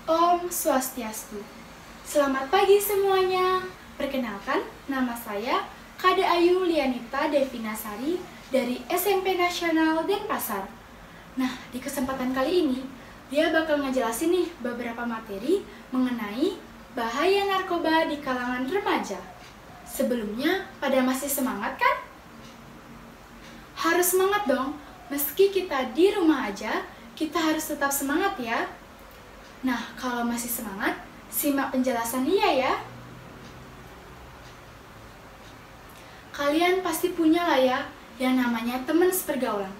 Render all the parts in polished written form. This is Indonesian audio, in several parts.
Om Swastiastu. Selamat pagi semuanya. Perkenalkan, nama saya Kade Ayu Lianita Devinasari dari SMP Nasional Denpasar. Nah, di kesempatan kali ini, dia bakal ngejelasin nih beberapa materi mengenai bahaya narkoba di kalangan remaja. Sebelumnya, pada masih semangat kan? Harus semangat dong, meski kita di rumah aja, kita harus tetap semangat ya. Nah, kalau masih semangat, simak penjelasan dia ya. Kalian pasti punya lah ya yang namanya teman sepergaulan.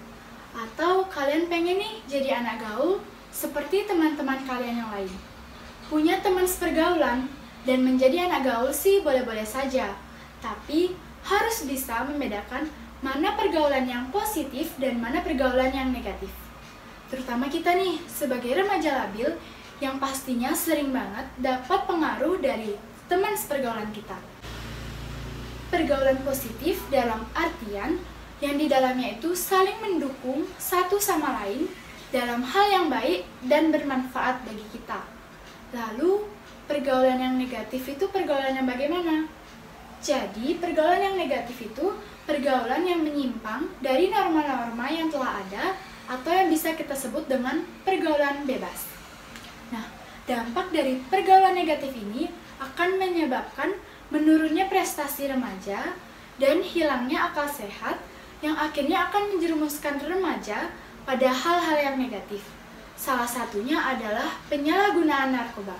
Atau kalian pengen nih jadi anak gaul seperti teman-teman kalian yang lain. Punya teman sepergaulan dan menjadi anak gaul sih boleh-boleh saja. Tapi harus bisa membedakan mana pergaulan yang positif dan mana pergaulan yang negatif. Terutama kita nih sebagai remaja labil yang pastinya sering banget dapat pengaruh dari teman sepergaulan kita. Pergaulan positif dalam artian yang di dalamnya itu saling mendukung satu sama lain dalam hal yang baik dan bermanfaat bagi kita. Lalu, pergaulan yang negatif itu pergaulan yang bagaimana? Jadi, pergaulan yang negatif itu pergaulan yang menyimpang dari norma-norma yang telah ada atau yang bisa kita sebut dengan pergaulan bebas. Nah, dampak dari pergaulan negatif ini akan menyebabkan menurunnya prestasi remaja dan hilangnya akal sehat yang akhirnya akan menjerumuskan remaja pada hal-hal yang negatif. Salah satunya adalah penyalahgunaan narkoba.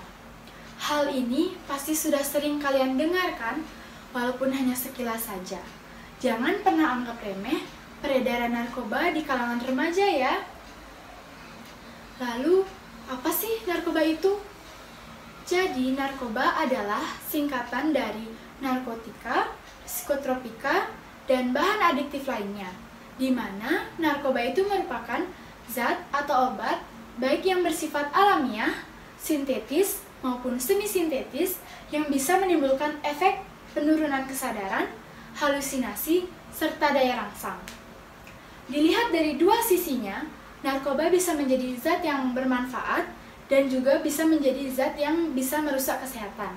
Hal ini pasti sudah sering kalian dengarkan, walaupun hanya sekilas saja. Jangan pernah anggap remeh peredaran narkoba di kalangan remaja ya. Lalu, apa sih narkoba itu? Jadi, narkoba adalah singkatan dari narkotika, psikotropika, dan bahan adiktif lainnya, di mana narkoba itu merupakan zat atau obat baik yang bersifat alamiah, sintetis, maupun semi-sintetis yang bisa menimbulkan efek penurunan kesadaran, halusinasi, serta daya rangsang. Dilihat dari dua sisinya, narkoba bisa menjadi zat yang bermanfaat dan juga bisa menjadi zat yang bisa merusak kesehatan.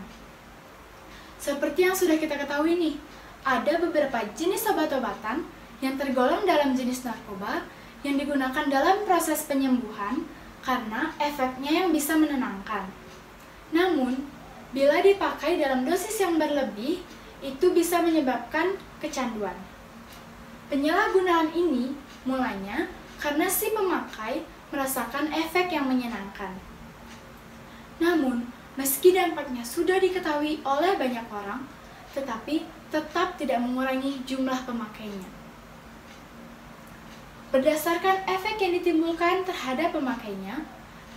Seperti yang sudah kita ketahui nih, ada beberapa jenis obat-obatan yang tergolong dalam jenis narkoba yang digunakan dalam proses penyembuhan karena efeknya yang bisa menenangkan. Namun, bila dipakai dalam dosis yang berlebih, itu bisa menyebabkan kecanduan. Penyalahgunaan ini mulanya karena si pemakai merasakan efek yang menyenangkan. Namun, meski dampaknya sudah diketahui oleh banyak orang, tetapi tetap tidak mengurangi jumlah pemakainya. Berdasarkan efek yang ditimbulkan terhadap pemakainya,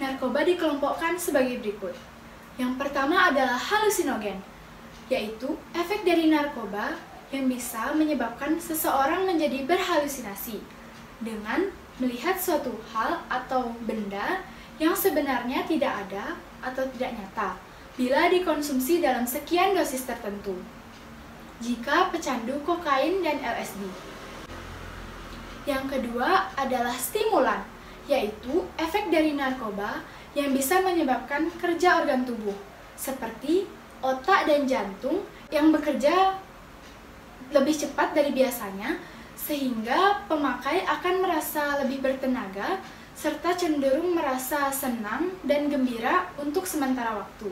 narkoba dikelompokkan sebagai berikut. Yang pertama adalah halusinogen, yaitu efek dari narkoba yang bisa menyebabkan seseorang menjadi berhalusinasi dengan melihat suatu hal atau benda yang sebenarnya tidak ada atau tidak nyata bila dikonsumsi dalam sekian dosis tertentu. Jika pecandu kokain dan LSD. Yang kedua adalah stimulan, yaitu efek dari narkoba yang bisa menyebabkan kerja organ tubuh, seperti otak dan jantung yang bekerja lebih cepat dari biasanya, sehingga pemakai akan merasa lebih bertenaga serta cenderung merasa senang dan gembira untuk sementara waktu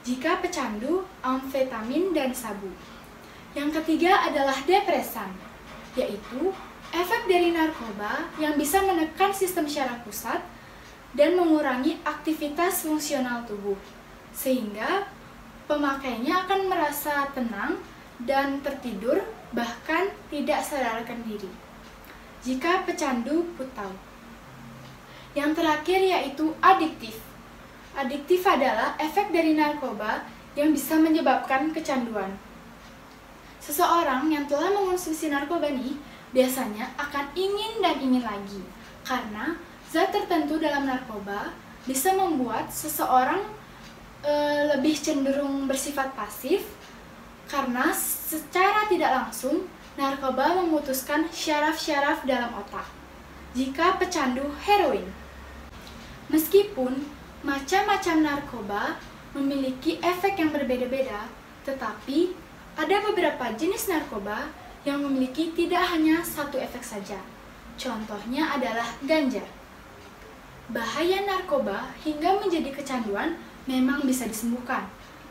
jika pecandu amfetamin dan sabu. Yang ketiga adalah depresan, yaitu efek dari narkoba yang bisa menekan sistem syaraf pusat dan mengurangi aktivitas fungsional tubuh, sehingga pemakainya akan merasa tenang dan tertidur, bahkan tidak sadarkan diri jika pecandu putau. Yang terakhir yaitu adiktif. Adiktif adalah efek dari narkoba yang bisa menyebabkan kecanduan. Seseorang yang telah mengonsumsi narkoba nih biasanya akan ingin dan ingin lagi, karena zat tertentu dalam narkoba bisa membuat seseorang lebih cenderung bersifat pasif, karena secara tidak langsung narkoba memutuskan syaraf-syaraf dalam otak. Jika pecandu heroin, meskipun Macam-macam narkoba memiliki efek yang berbeda-beda, tetapi ada beberapa jenis narkoba yang memiliki tidak hanya satu efek saja. Contohnya adalah ganja. Bahaya narkoba hingga menjadi kecanduan memang bisa disembuhkan.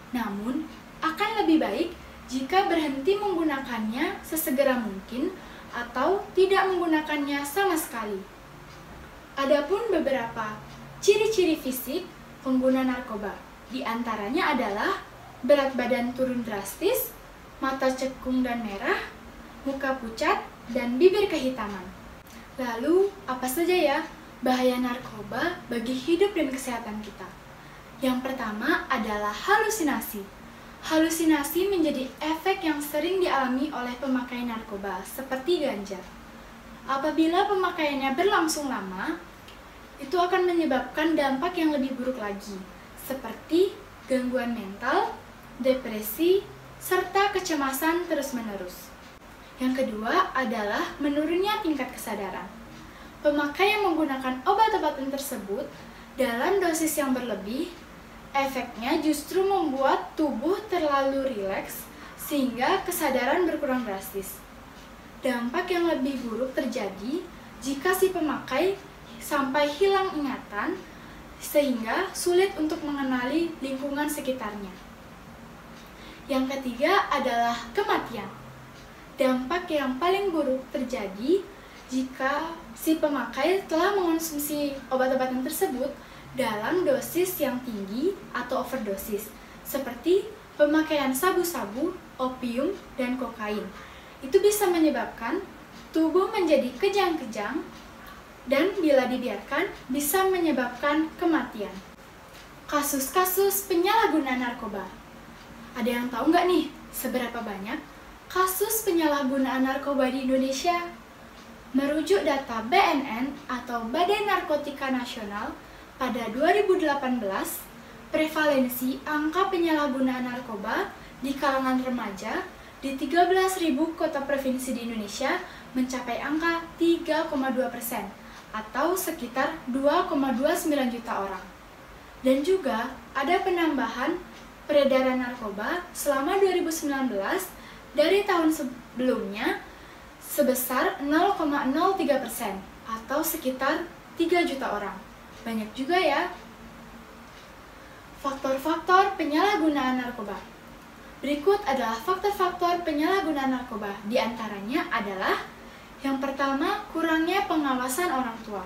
Namun, akan lebih baik jika berhenti menggunakannya sesegera mungkin atau tidak menggunakannya sama sekali. Adapun beberapa ciri-ciri fisik pengguna narkoba, di antaranya adalah berat badan turun drastis, mata cekung dan merah, muka pucat, dan bibir kehitaman. Lalu, apa saja ya bahaya narkoba bagi hidup dan kesehatan kita? Yang pertama adalah halusinasi. Halusinasi menjadi efek yang sering dialami oleh pemakai narkoba, seperti ganja. Apabila pemakaiannya berlangsung lama, itu akan menyebabkan dampak yang lebih buruk lagi, seperti gangguan mental, depresi, serta kecemasan terus-menerus. Yang kedua adalah menurunnya tingkat kesadaran. Pemakai yang menggunakan obat-obatan tersebut dalam dosis yang berlebih, efeknya justru membuat tubuh terlalu rileks sehingga kesadaran berkurang drastis. Dampak yang lebih buruk terjadi jika si pemakai sampai hilang ingatan sehingga sulit untuk mengenali lingkungan sekitarnya. Yang ketiga adalah kematian. Dampak yang paling buruk terjadi jika si pemakai telah mengonsumsi obat-obatan tersebut dalam dosis yang tinggi atau overdosis, seperti pemakaian sabu-sabu, opium, dan kokain. Itu bisa menyebabkan tubuh menjadi kejang-kejang dan bila dibiarkan bisa menyebabkan kematian. Kasus-kasus penyalahgunaan narkoba. Ada yang tahu nggak nih seberapa banyak kasus penyalahgunaan narkoba di Indonesia? Merujuk data BNN atau Badan Narkotika Nasional pada 2018, prevalensi angka penyalahgunaan narkoba di kalangan remaja di 13.000 kota provinsi di Indonesia mencapai angka 3,2%. Atau sekitar 2,29 juta orang. Dan juga ada penambahan peredaran narkoba selama 2019 dari tahun sebelumnya sebesar 0,03% atau sekitar 3 juta orang. Banyak juga ya. Faktor-faktor penyalahgunaan narkoba. Berikut adalah faktor-faktor penyalahgunaan narkoba. Di antaranya adalah yang pertama, kurangnya pengawasan orang tua.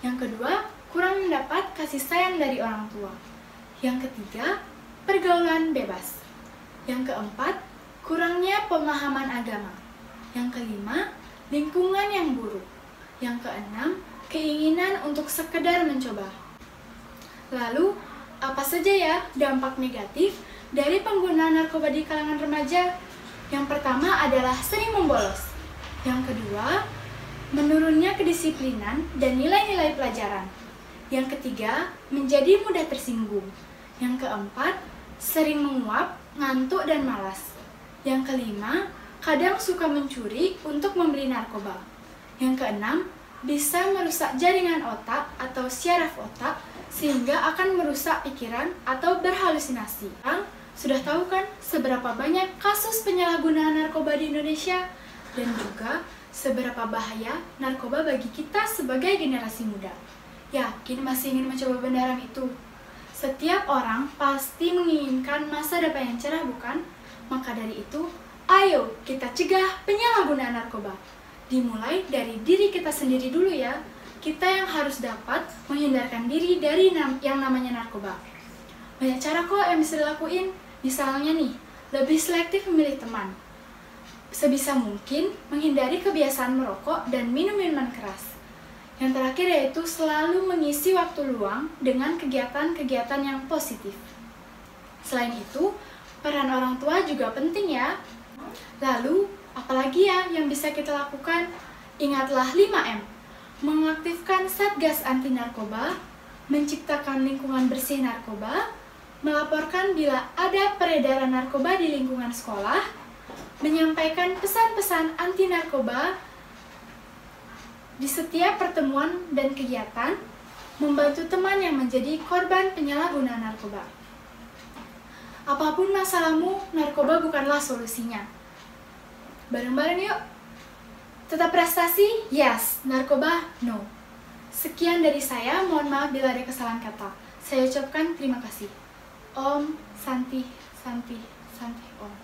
Yang kedua, kurang mendapat kasih sayang dari orang tua. Yang ketiga, pergaulan bebas. Yang keempat, kurangnya pemahaman agama. Yang kelima, lingkungan yang buruk. Yang keenam, keinginan untuk sekedar mencoba. Lalu, apa saja ya dampak negatif dari penggunaan narkoba di kalangan remaja? Yang pertama adalah sering membolos. Yang kedua, menurunnya kedisiplinan dan nilai-nilai pelajaran. Yang ketiga, menjadi mudah tersinggung. Yang keempat, sering menguap, ngantuk, dan malas. Yang kelima, kadang suka mencuri untuk membeli narkoba. Yang keenam, bisa merusak jaringan otak atau syaraf otak sehingga akan merusak pikiran atau berhalusinasi. Sudah tahu kan seberapa banyak kasus penyalahgunaan narkoba di Indonesia? Dan juga seberapa bahaya narkoba bagi kita sebagai generasi muda. Yakin masih ingin mencoba benda haram itu? Setiap orang pasti menginginkan masa depan yang cerah, bukan? Maka dari itu, ayo kita cegah penyalahgunaan narkoba. Dimulai dari diri kita sendiri dulu ya. Kita yang harus dapat menghindarkan diri dari yang namanya narkoba. Banyak cara kok yang bisa dilakuin. Misalnya nih, lebih selektif memilih teman. Sebisa mungkin menghindari kebiasaan merokok dan minum minuman keras. Yang terakhir yaitu selalu mengisi waktu luang dengan kegiatan-kegiatan yang positif. Selain itu, peran orang tua juga penting ya. Lalu, apalagi ya yang bisa kita lakukan? Ingatlah 5M. Mengaktifkan Satgas Anti Narkoba, menciptakan lingkungan bersih narkoba, melaporkan bila ada peredaran narkoba di lingkungan sekolah, menyampaikan pesan-pesan anti narkoba di setiap pertemuan dan kegiatan, membantu teman yang menjadi korban penyalahgunaan narkoba. Apapun masalahmu, narkoba bukanlah solusinya. Bareng-bareng yuk. Tetap prestasi, yes. Narkoba, no. Sekian dari saya, mohon maaf bila ada kesalahan kata. Saya ucapkan terima kasih. Om Santi, Santi, Santi, Om.